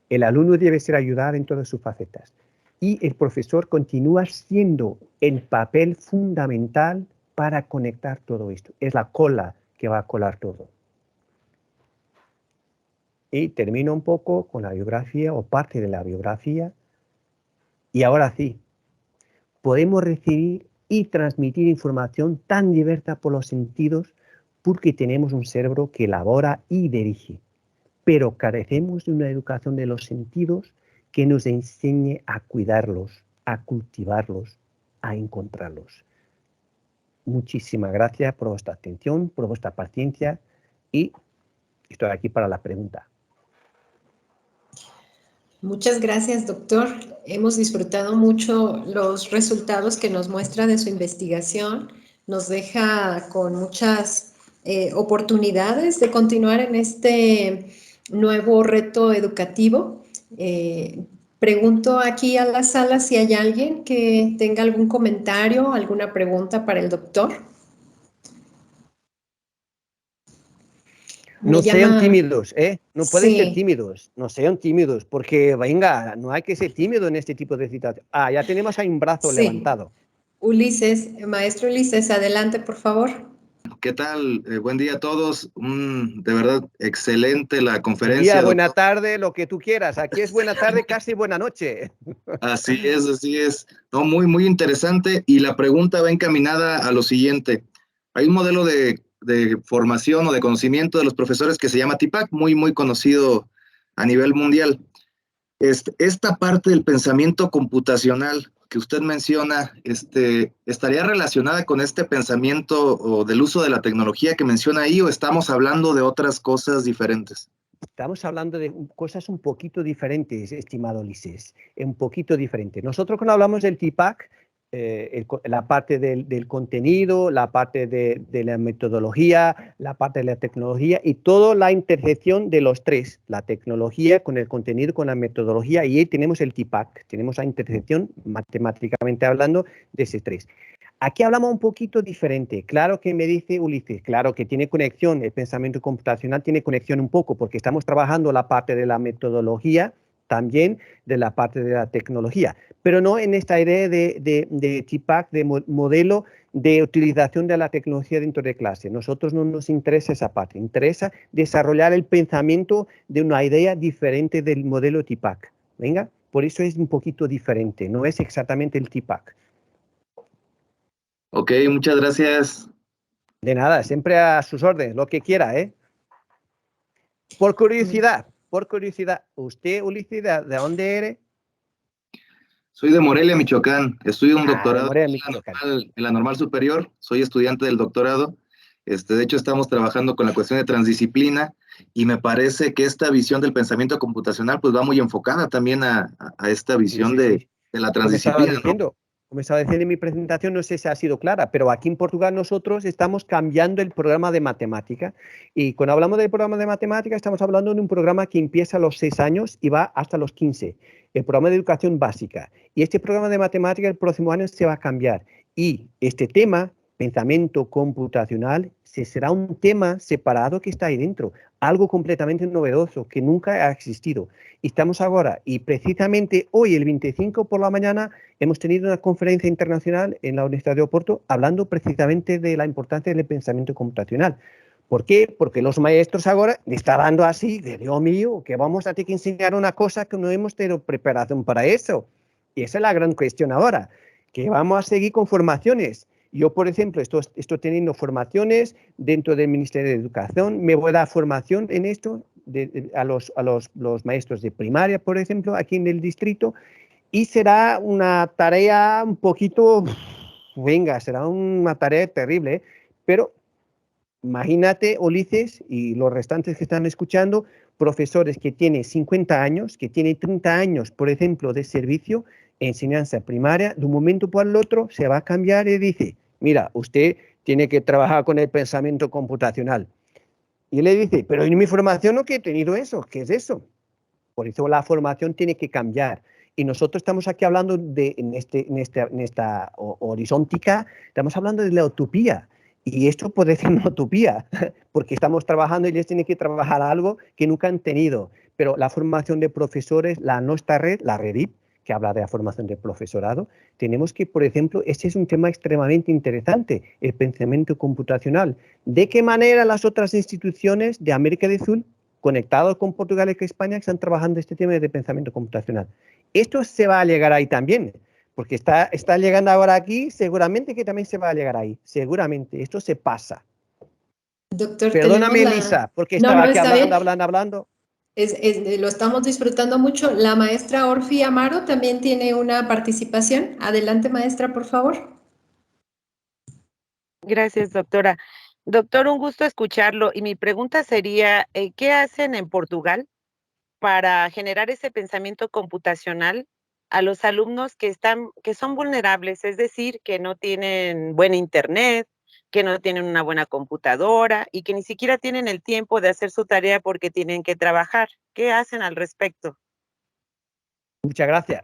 El alumno debe ser ayudado en todas sus facetas. Y el profesor continúa siendo el papel fundamental para conectar todo esto. Es la cola que va a colar todo. Y termino un poco con la biografía o parte de la biografía. Y ahora sí, podemos recibir y transmitir información tan diversa por los sentidos porque tenemos un cerebro que elabora y dirige. Pero carecemos de una educación de los sentidos que nos enseñe a cuidarlos, a cultivarlos, a encontrarlos. Muchísimas gracias por vuestra atención, por vuestra paciencia y estoy aquí para la pregunta. Muchas gracias, doctor. Hemos disfrutado mucho los resultados que nos muestra de su investigación. Nos deja con muchas oportunidades de continuar en este nuevo reto educativo. Pregunto aquí a la sala si hay alguien que tenga algún comentario, alguna pregunta para el doctor. No sean tímidos, No pueden Sí. ser tímidos, no sean tímidos, porque venga, no hay que ser tímido en este tipo de situaciones. Ah, ya tenemos ahí un brazo levantado. Ulises, maestro Ulises, adelante, por favor. ¿Qué tal? Buen día a todos. De verdad, excelente la conferencia. Buen día, buena tarde, lo que tú quieras. Aquí es buena tarde, casi buena noche. Así es, así es. No, muy interesante. Y la pregunta va encaminada a lo siguiente. Hay un modelo de formación o de conocimiento de los profesores que se llama TIPAC, muy conocido a nivel mundial. Esta parte del pensamiento computacional que usted menciona, ¿estaría relacionada con este pensamiento o del uso de la tecnología que menciona ahí o estamos hablando de otras cosas diferentes? Estamos hablando de cosas un poquito diferentes, estimado Ulises, un poquito diferente. Nosotros cuando hablamos del TIPAC, la parte del contenido, la parte de la metodología, la parte de la tecnología y toda la intersección de los tres, la tecnología con el contenido, con la metodología, y ahí tenemos el TPACK, tenemos la intersección matemáticamente hablando de esos tres. Aquí hablamos un poquito diferente. Claro que me dice Ulises, claro que tiene conexión, el pensamiento computacional tiene conexión un poco porque estamos trabajando la parte de la metodología, también de la parte de la tecnología, pero no en esta idea de TPACK, de modelo de utilización de la tecnología dentro de clase. Nosotros no nos interesa esa parte, interesa desarrollar el pensamiento de una idea diferente del modelo TPACK. Venga, por eso es un poquito diferente, no es exactamente el TPACK. Ok, muchas gracias. De nada, siempre a sus órdenes, lo que quiera, ¿eh? Por curiosidad, ¿usted, Ulises, de dónde eres? Soy de Morelia, Michoacán. Estudio un doctorado Morelia, Michoacán. en la normal superior. Soy estudiante del doctorado. De hecho, estamos trabajando con la cuestión de transdisciplina y me parece que esta visión del pensamiento computacional pues va muy enfocada también a esta visión Sí. de la transdisciplina, ¿no? Como estaba diciendo en mi presentación, no sé si ha sido clara, pero aquí en Portugal nosotros estamos cambiando el programa de matemática. Y cuando hablamos del programa de matemática, estamos hablando de un programa que empieza a los 6 años y va hasta los 15, el programa de educación básica. Y este programa de matemática el próximo año se va a cambiar. Y este tema, pensamiento computacional, será un tema separado que está ahí dentro, algo completamente novedoso que nunca ha existido. Y estamos ahora, y precisamente hoy, el 25 por la mañana, hemos tenido una conferencia internacional en la Universidad de Oporto hablando precisamente de la importancia del pensamiento computacional. ¿Por qué? Porque los maestros ahora le están dando así, de Dios mío, que vamos a tener que enseñar una cosa que no hemos tenido preparación para eso. Y esa es la gran cuestión ahora, que vamos a seguir con formaciones. Yo, por ejemplo, estoy teniendo formaciones dentro del Ministerio de Educación, me voy a dar formación en esto a los maestros de primaria, por ejemplo, aquí en el distrito, y será una tarea un poquito, venga, será una tarea terrible, pero imagínate, Ulises, y los restantes que están escuchando, profesores que tienen 50 años, que tienen 30 años, por ejemplo, de servicio, enseñanza primaria, de un momento para el otro se va a cambiar y dice, mira, usted tiene que trabajar con el pensamiento computacional. Y le dice, pero en mi formación no he tenido eso, ¿qué es eso? Por eso la formación tiene que cambiar. Y nosotros estamos aquí hablando en esta horizontica, estamos hablando de la utopía. Y esto puede ser una utopía, porque estamos trabajando y ellos tienen que trabajar algo que nunca han tenido. Pero la formación de profesores, nuestra red, la REDIP, que habla de la formación de profesorado, tenemos que, por ejemplo, este es un tema extremadamente interesante, el pensamiento computacional. ¿De qué manera las otras instituciones de América del Sur, conectados con Portugal y con España, están trabajando este tema de pensamiento computacional? Esto se va a llegar ahí también, porque está llegando ahora aquí, seguramente que también se va a llegar ahí, seguramente, esto se pasa. Doctor, perdóname, Elisa, porque no, estaba no, aquí está hablando. Lo estamos disfrutando mucho. La maestra Orfi Amaro también tiene una participación. Adelante, maestra, por favor. Gracias, doctora. Doctor, un gusto escucharlo. Y mi pregunta sería, ¿qué hacen en Portugal para generar ese pensamiento computacional a los alumnos que son vulnerables, es decir, que no tienen buen internet, que no tienen una buena computadora y que ni siquiera tienen el tiempo de hacer su tarea porque tienen que trabajar? ¿Qué hacen al respecto? Muchas gracias.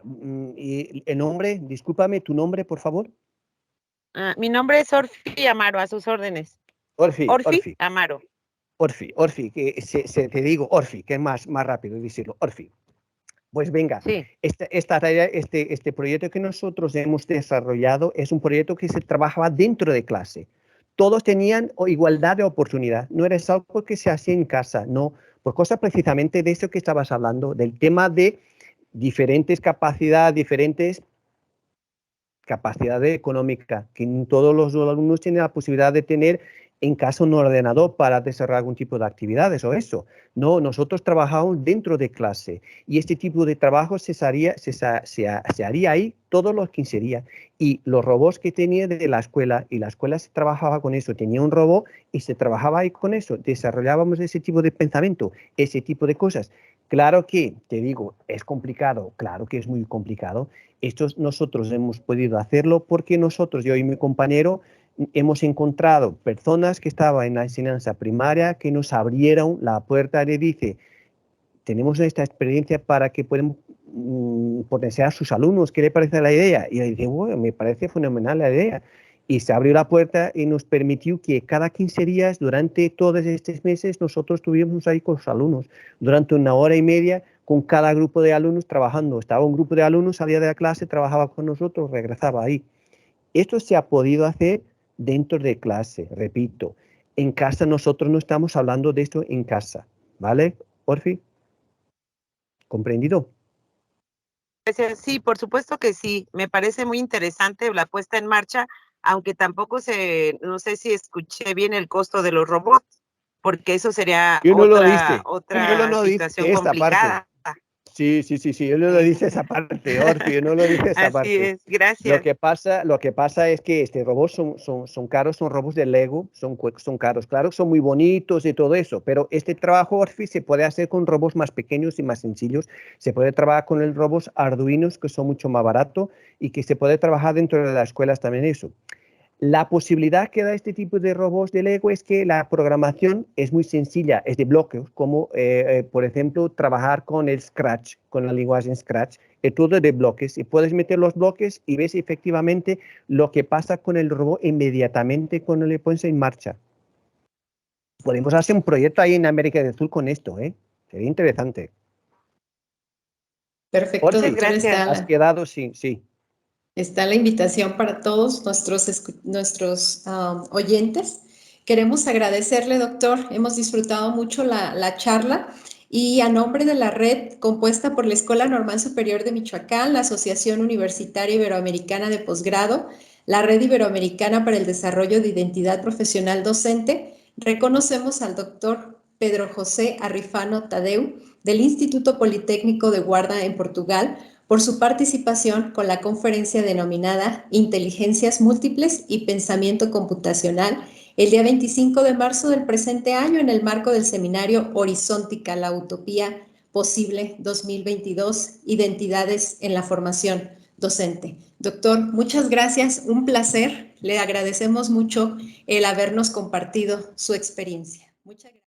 ¿Y el nombre? Discúlpame, ¿tu nombre, por favor? Mi nombre es Orfi Amaro, a sus órdenes. Orfi Amaro. Orfi, que te digo Orfi, que es más rápido decirlo, Orfi. Pues venga, Sí. esta tarea, este proyecto que nosotros hemos desarrollado es un proyecto que se trabajaba dentro de clase. Todos tenían igualdad de oportunidad, no era algo que se hacía en casa, no, por cosas precisamente de eso que estabas hablando, del tema de diferentes capacidades económicas, que todos los alumnos tienen la posibilidad de tener en casa un ordenador para desarrollar algún tipo de actividades o eso. No, nosotros trabajamos dentro de clase y este tipo de trabajo se haría ahí todos los 15 días. Y los robots que tenía de la escuela, y la escuela se trabajaba con eso, tenía un robot y se trabajaba ahí con eso, desarrollábamos ese tipo de pensamiento, ese tipo de cosas. Claro que, te digo, es complicado, claro que es muy complicado. Esto nosotros hemos podido hacerlo porque nosotros, yo y mi compañero, hemos encontrado personas que estaban en la enseñanza primaria que nos abrieron la puerta y dice, tenemos esta experiencia para que puedan potenciar a sus alumnos. ¿Qué le parece la idea? Y yo dije, bueno, me parece fenomenal la idea. Y se abrió la puerta y nos permitió que cada 15 días, durante todos estos meses, nosotros estuvimos ahí con los alumnos, durante 1 hora y media, con cada grupo de alumnos trabajando. Estaba un grupo de alumnos, salía de la clase, trabajaba con nosotros, regresaba ahí. Esto se ha podido hacer dentro de clase, repito. En casa nosotros no estamos hablando de esto en casa, ¿vale, Orfi? ¿Comprendido? Sí, por supuesto que sí. Me parece muy interesante la puesta en marcha, aunque tampoco no sé si escuché bien el costo de los robots, porque eso sería Yo no lo dice, yo otra no dice situación esta parte. complicada. Sí, yo no lo dice esa parte, Orfi, yo no lo dice esa Así parte. es, gracias. Lo que pasa es que este robots son caros, son robots de Lego, son caros, claro, son muy bonitos y todo eso, pero este trabajo, Orfi, se puede hacer con robots más pequeños y más sencillos. Se puede trabajar con el robots arduinos, que son mucho más baratos, y que se puede trabajar dentro de las escuelas también eso. La posibilidad que da este tipo de robots de Lego es que la programación es muy sencilla, es de bloques, como por ejemplo trabajar con el Scratch, con la lenguaje en Scratch, es todo de bloques y puedes meter los bloques y ves efectivamente lo que pasa con el robot inmediatamente cuando le pones en marcha. Podemos hacer un proyecto ahí en América del Sur con esto, ¿eh? Sería interesante. Perfecto, Orfi, doctor. Gracias. ¿has quedado? Sí, sí. Está la invitación para todos nuestros oyentes. Queremos agradecerle, doctor. Hemos disfrutado mucho la charla y a nombre de la red compuesta por la Escuela Normal Superior de Michoacán, la Asociación Universitaria Iberoamericana de Posgrado, la Red Iberoamericana para el Desarrollo de Identidad Profesional Docente, reconocemos al doctor Pedro José Arifano Tadeu del Instituto Politécnico de Guarda en Portugal por su participación con la conferencia denominada Inteligencias Múltiples y Pensamiento Computacional el día 25 de marzo del presente año en el marco del seminario Horizontica, la Utopía Posible 2022, Identidades en la Formación Docente. Doctor, muchas gracias, un placer. Le agradecemos mucho el habernos compartido su experiencia. Muchas gracias.